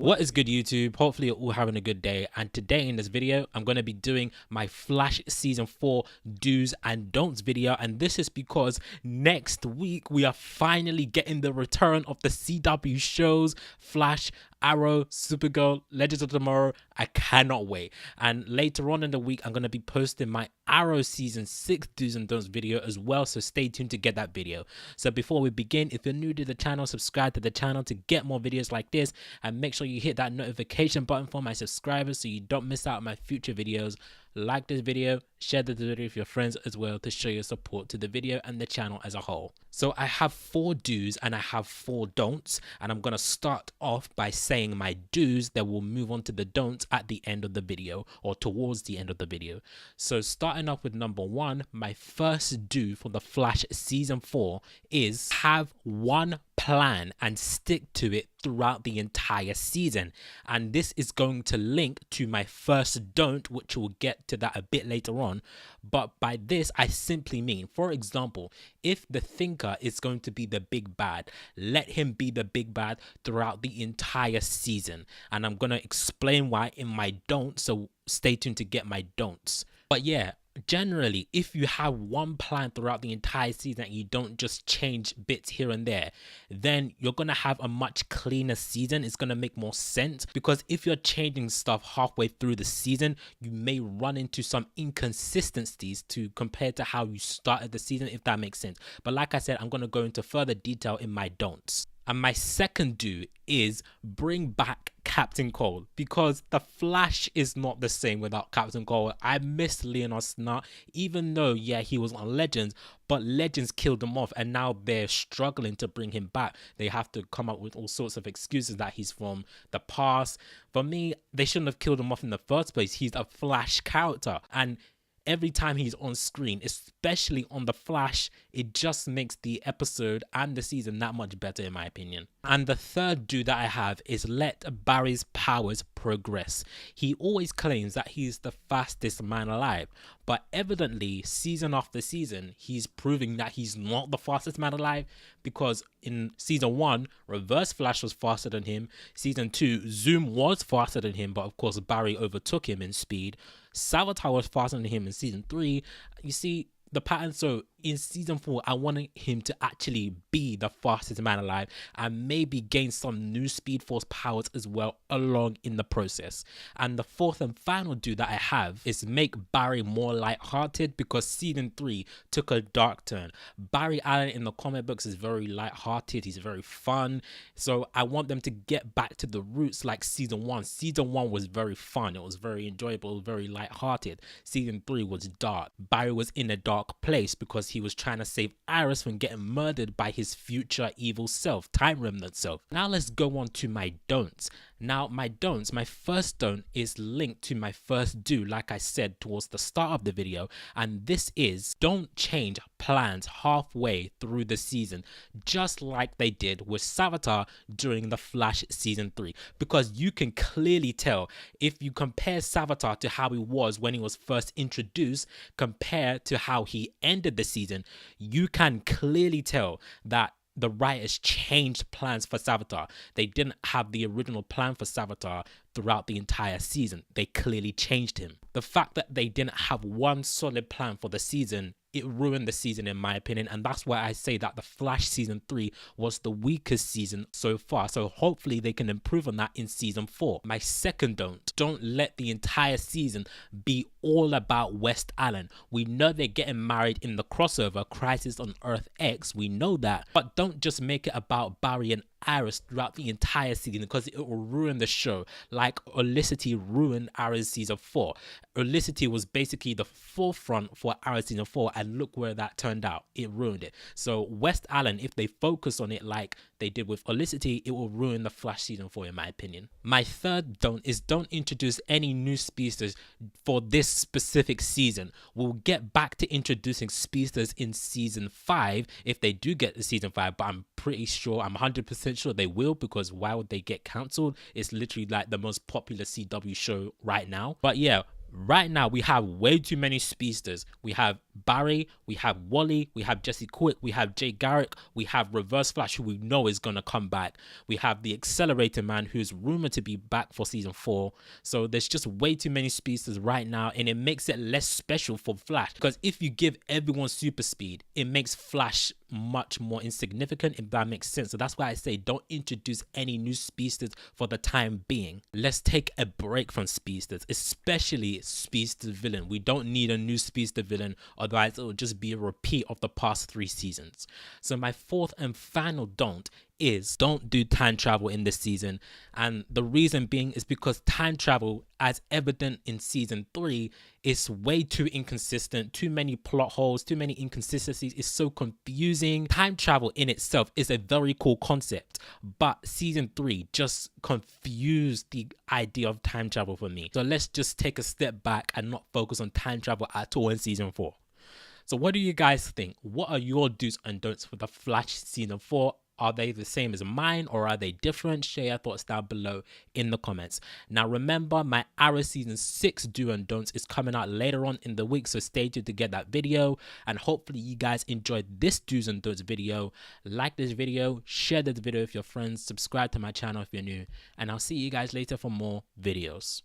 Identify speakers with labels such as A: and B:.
A: What is good, YouTube? Hopefully you're all having a good day, and today in this video I'm going to be doing my Flash season 4 do's and don'ts video, and this is because next week we are finally getting the return of the CW shows Flash, Arrow, Supergirl, Legends of Tomorrow. I cannot wait. And later on in the week I'm going to be posting my Arrow season 6 do's and don'ts video as well, so stay tuned to get that video. So before we begin, if you're new to the channel, subscribe to the channel to get more videos like this, and make sure you hit that notification button for my subscribers so you don't miss out on my future videos. Like this video, share the video with your friends as well to show your support to the video and the channel as a whole. So I have 4 do's and I have 4 don'ts, and I'm going to start off by saying my do's, then we'll move on to the don'ts at the end of the video or towards the end of the video. So starting off with number 1, my first do for the Flash season 4 is have one plan and stick to it throughout the entire season. And this is going to link to my first don't, which we'll get to that a bit later on. But by this I simply mean, for example, if the Thinker is going to be the big bad, let him be the big bad throughout the entire season, and I'm gonna explain why in my don't, so stay tuned to get my don'ts. But yeah, generally, if you have one plan throughout the entire season and you don't just change bits here and there, then you're gonna have a much cleaner season. It's gonna make more sense, because if you're changing stuff halfway through the season, you may run into some inconsistencies to compare to how you started the season, if that makes sense. But like I said, I'm gonna go into further detail in my don'ts. And my second do is bring back Captain Cole, because the Flash is not the same without Captain Cole. I miss Leonard Snart, even though, yeah, he was on Legends, but Legends killed him off, and now they're struggling to bring him back. They have to come up with all sorts of excuses that he's from the past. For me, they shouldn't have killed him off in the first place. He's a Flash character, and every time he's on screen, especially on the Flash, it just makes the episode and the season that much better, in my opinion. And the third do that I have is let Barry's powers progress. He always claims that he's the fastest man alive, but evidently season after season he's proving that he's not the fastest man alive, because in season 1 Reverse Flash was faster than him, season 2 Zoom was faster than him, but of course Barry overtook him in speed. Savitar was faster than him in season 3. You see the pattern. So in season 4 I wanted him to actually be the fastest man alive and maybe gain some new Speed Force powers as well along in the process. And the fourth and final do that I have is make Barry more light-hearted, because season 3 took a dark turn. Barry Allen in the comic books is very light-hearted, he's very fun, so I want them to get back to the roots like season 1. Season 1 was very fun, it was very enjoyable, very light-hearted. Season 3 was dark. Barry was in a dark place because he was trying to save Iris from getting murdered by his future evil self, Time Remnant self. Now let's go on to my don'ts. Now my don'ts, my first don't is linked to my first do, like I said towards the start of the video, and this is don't change plans halfway through the season, just like they did with Savitar during the Flash season 3, because you can clearly tell if you compare Savitar to how he was when he was first introduced compared to how he ended the season, you can clearly tell that the writers changed plans for Savitar. They didn't have the original plan for Savitar throughout the entire season. They clearly changed him. The fact that they didn't have one solid plan for the season, it ruined the season in my opinion, and that's why I say that the Flash season 3 was the weakest season so far. So hopefully they can improve on that in season 4. My second don't let the entire season be all about West Allen. We know they're getting married in the crossover Crisis on Earth X, we know that, but don't just make it about Barry and Iris throughout the entire season, because it will ruin the show like Olicity ruined Arrow's season 4. Olicity was basically the forefront for Arrow season 4, and look where that turned out. It ruined it. So West Allen, if they focus on it like they did with Olicity, it will ruin the Flash season 4 in my opinion. My third don't is don't introduce any new speedsters for this specific season. We'll get back to introducing speedsters in season 5 if they do get to season 5, but I'm pretty sure, I'm 100% sure they will, because why would they get cancelled? It's literally like the most popular CW show right now. But yeah, right now we have way too many speedsters. We have Barry, we have Wally, we have Jesse Quick, we have Jay Garrick, we have Reverse Flash, who we know is gonna come back. We have the Accelerator Man, who's rumored to be back for season 4. So there's just way too many speedsters right now, and it makes it less special for Flash, because if you give everyone super speed, it makes Flash much more insignificant, if that makes sense. So that's why I say don't introduce any new speedsters for the time being. Let's take a break from speedsters, especially speedster villain. We don't need a new speedster villain, otherwise it will just be a repeat of the past 3 seasons. So my fourth and final don't is don't do time travel in this season, and the reason being is because time travel, as evident in season 3, is way too inconsistent, too many plot holes, too many inconsistencies. It's so confusing. Time travel in itself is a very cool concept, but season 3 just confused the idea of time travel for me. So let's just take a step back and not focus on time travel at all in season 4. So what do you guys think? What are your do's and don'ts for the Flash season 4? Are they the same as mine, or are they different? Share your thoughts down below in the comments. Now remember, my Arrow season 6 do and don'ts is coming out later on in the week, so stay tuned to get that video. And hopefully you guys enjoyed this do's and don'ts video. Like this video, share this video with your friends, subscribe to my channel if you're new, and I'll see you guys later for more videos.